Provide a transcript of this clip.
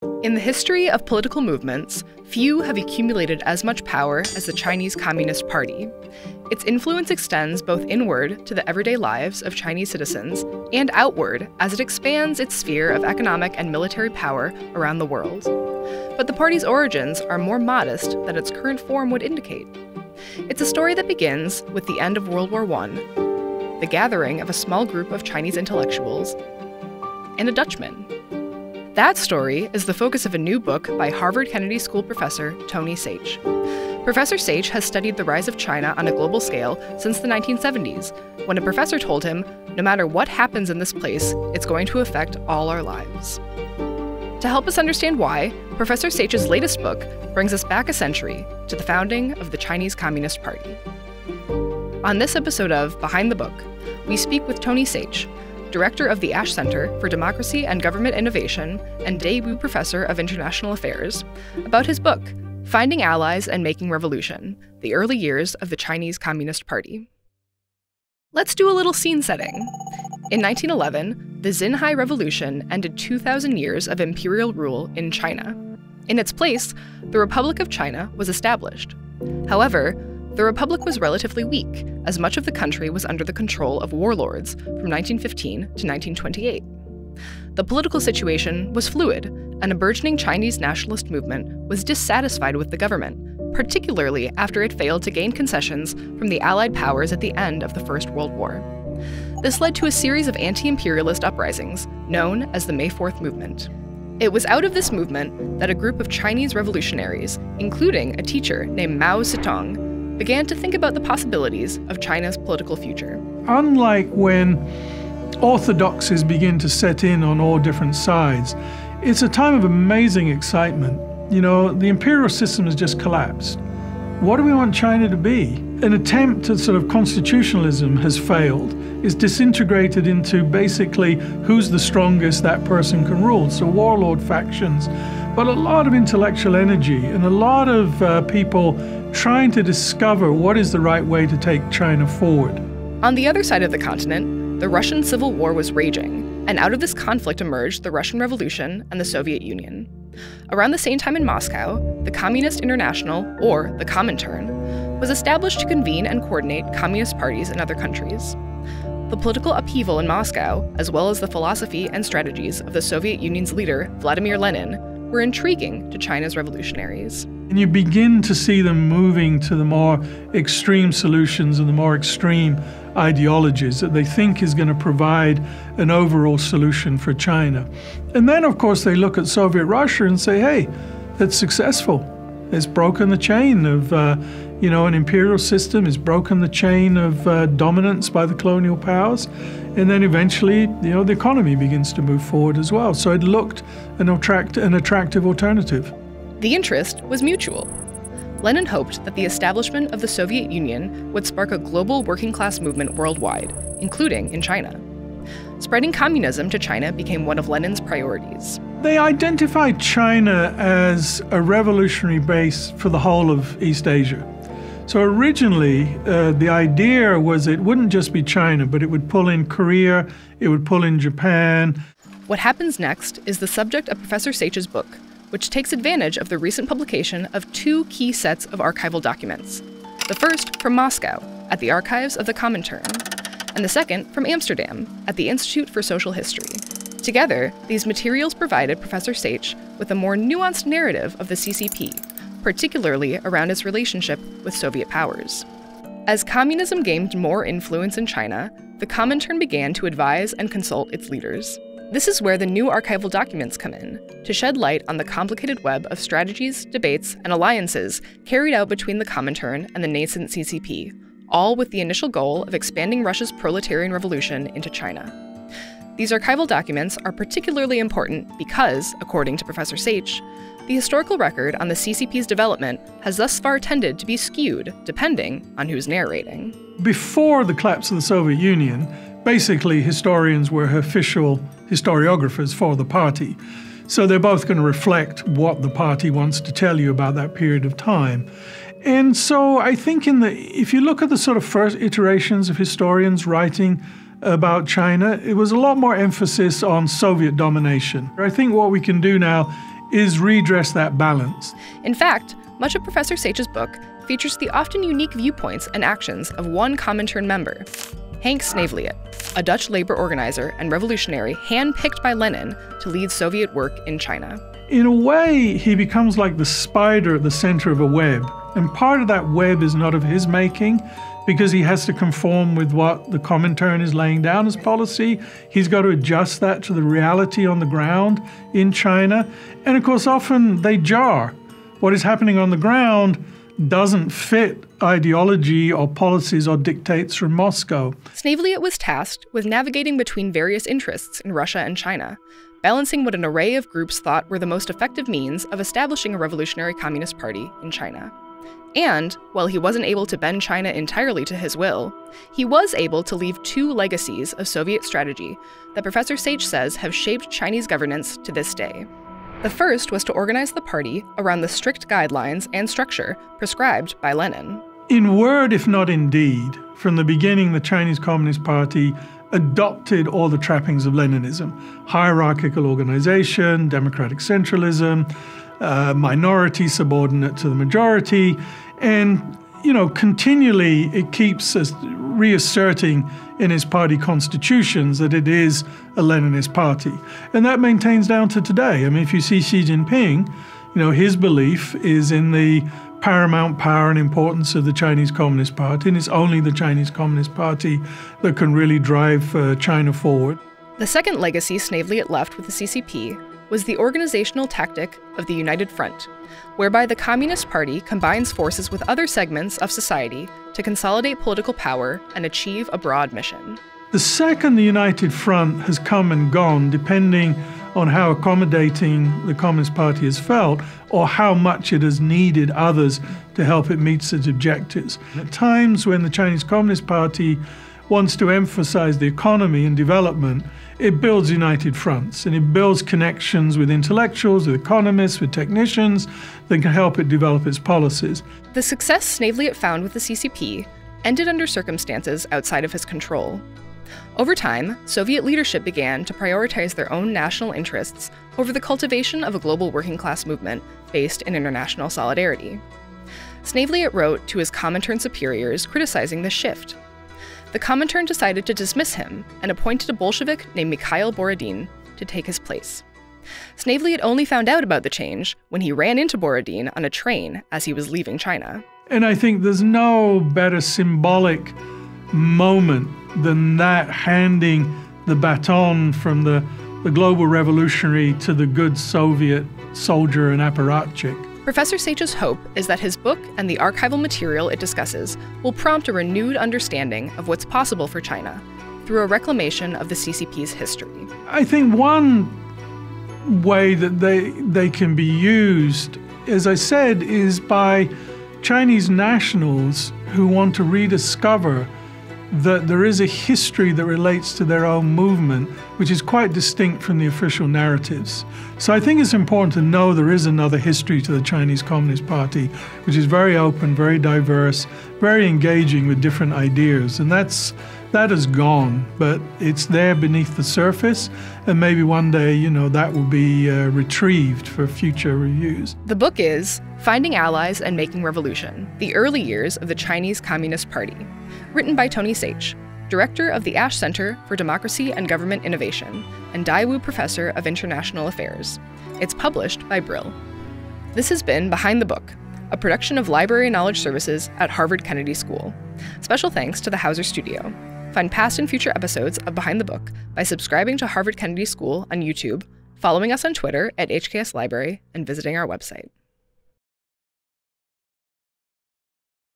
In the history of political movements, few have accumulated as much power as the Chinese Communist Party. Its influence extends both inward to the everyday lives of Chinese citizens and outward as it expands its sphere of economic and military power around the world. But the party's origins are more modest than its current form would indicate. It's a story that begins with the end of World War I, the gathering of a small group of Chinese intellectuals, and a Dutchman. That story is the focus of a new book by Harvard Kennedy School professor Tony Saich. Professor Saich has studied the rise of China on a global scale since the 1970s, when a professor told him, no matter what happens in this place, it's going to affect all our lives. To help us understand why, Professor Saich's latest book brings us back a century to the founding of the Chinese Communist Party. On this episode of Behind the Book, we speak with Tony Saich, director of the Ash Center for Democracy and Government Innovation and Daewoo Professor of International Affairs, about his book, Finding Allies and Making Revolution, the Early Years of the Chinese Communist Party. Let's do a little scene setting. In 1911, the Xinhai Revolution ended 2,000 years of imperial rule in China. In its place, the Republic of China was established. However, the Republic was relatively weak, as much of the country was under the control of warlords from 1915 to 1928. The political situation was fluid, and a burgeoning Chinese nationalist movement was dissatisfied with the government, particularly after it failed to gain concessions from the Allied powers at the end of the First World War. This led to a series of anti-imperialist uprisings, known as the May 4th movement. It was out of this movement that a group of Chinese revolutionaries, including a teacher named Mao Zedong, began to think about the possibilities of China's political future. Unlike when orthodoxies begin to set in on all different sides, it's a time of amazing excitement. You know, the imperial system has just collapsed. What do we want China to be? An attempt at sort of constitutionalism has failed. It's disintegrated into basically who's the strongest, that person can rule. So warlord factions, but a lot of intellectual energy and a lot of people trying to discover what is the right way to take China forward. On the other side of the continent, the Russian Civil War was raging, and out of this conflict emerged the Russian Revolution and the Soviet Union. Around the same time in Moscow, the Communist International, or the Comintern, was established to convene and coordinate communist parties in other countries. The political upheaval in Moscow, as well as the philosophy and strategies of the Soviet Union's leader, Vladimir Lenin, were intriguing to China's revolutionaries. And you begin to see them moving to the more extreme solutions and the more extreme ideologies that they think is going to provide an overall solution for China. And then, of course, they look at Soviet Russia and say, hey, that's successful. It's broken the chain of, an imperial system. It's broken the chain of dominance by the colonial powers. And then eventually, the economy begins to move forward as well. So it looked an attractive alternative. The interest was mutual. Lenin hoped that the establishment of the Soviet Union would spark a global working-class movement worldwide, including in China. Spreading communism to China became one of Lenin's priorities. They identified China as a revolutionary base for the whole of East Asia. So originally, the idea was it wouldn't just be China, but it would pull in Korea, it would pull in Japan. What happens next is the subject of Professor Saich's book, which takes advantage of the recent publication of two key sets of archival documents. The first from Moscow, at the archives of the Comintern, and the second from Amsterdam, at the Institute for Social History. Together, these materials provided Professor Saich with a more nuanced narrative of the CCP, particularly around its relationship with Soviet powers. As communism gained more influence in China, the Comintern began to advise and consult its leaders. This is where the new archival documents come in, to shed light on the complicated web of strategies, debates, and alliances carried out between the Comintern and the nascent CCP, all with the initial goal of expanding Russia's proletarian revolution into China. These archival documents are particularly important because, according to Professor Saich, the historical record on the CCP's development has thus far tended to be skewed, depending on who's narrating. Before the collapse of the Soviet Union, basically historians were official historiographers for the party. So they're both going to reflect what the party wants to tell you about that period of time. And so I think if you look at the sort of first iterations of historians writing about China, it was a lot more emphasis on Soviet domination. I think what we can do now is redress that balance. In fact, much of Professor Saich's book features the often unique viewpoints and actions of one Comintern member, Henk Sneevliet, a Dutch labor organizer and revolutionary handpicked by Lenin to lead Soviet work in China. In a way, he becomes like the spider at the center of a web. And part of that web is not of his making, because he has to conform with what the Comintern is laying down as policy. He's got to adjust that to the reality on the ground in China. And of course, often they jar. What is happening on the ground doesn't fit ideology or policies or dictates from Moscow. Sneevliet was tasked with navigating between various interests in Russia and China, balancing what an array of groups thought were the most effective means of establishing a revolutionary communist party in China. And, while he wasn't able to bend China entirely to his will, he was able to leave two legacies of Soviet strategy that Professor Saich says have shaped Chinese governance to this day. The first was to organize the party around the strict guidelines and structure prescribed by Lenin. In word, if not in deed, from the beginning, the Chinese Communist Party adopted all the trappings of Leninism: hierarchical organization, democratic centralism, minority subordinate to the majority, and, continually it keeps us reasserting in his party constitutions that it is a Leninist party. And that maintains down to today. I mean, if you see Xi Jinping, his belief is in the paramount power and importance of the Chinese Communist Party, and it's only the Chinese Communist Party that can really drive China forward. The second legacy Sneevliet left with the CCP was the organizational tactic of the United Front, whereby the Communist Party combines forces with other segments of society to consolidate political power and achieve a broad mission. The second the United Front has come and gone, depending on how accommodating the Communist Party has felt or how much it has needed others to help it meet its objectives. At times when the Chinese Communist Party wants to emphasize the economy and development, it builds united fronts, and it builds connections with intellectuals, with economists, with technicians that can help it develop its policies. The success Sneevliet found with the CCP ended under circumstances outside of his control. Over time, Soviet leadership began to prioritize their own national interests over the cultivation of a global working-class movement based in international solidarity. Sneevliet wrote to his Comintern superiors criticizing this shift. The Comintern decided to dismiss him and appointed a Bolshevik named Mikhail Borodin to take his place. Sneevliet only found out about the change when he ran into Borodin on a train as he was leaving China. And I think there's no better symbolic moment than that, handing the baton from the global revolutionary to the good Soviet soldier and apparatchik. Professor Saich's hope is that his book and the archival material it discusses will prompt a renewed understanding of what's possible for China through a reclamation of the CCP's history. I think one way that they can be used, as I said, is by Chinese nationals who want to rediscover that there is a history that relates to their own movement, which is quite distinct from the official narratives. So I think it's important to know there is another history to the Chinese Communist Party, which is very open, very diverse, very engaging with different ideas. And that has gone, but it's there beneath the surface. And maybe one day, that will be retrieved for future reviews. The book is Finding Allies and Making Revolution: The Early Years of the Chinese Communist Party, written by Tony Saich, director of the Ash Center for Democracy and Government Innovation and Daewoo Professor of International Affairs. It's published by Brill. This has been Behind the Book, a production of Library Knowledge Services at Harvard Kennedy School. Special thanks to the Hauser Studio. Find past and future episodes of Behind the Book by subscribing to Harvard Kennedy School on YouTube, following us on Twitter at HKS Library, and visiting our website.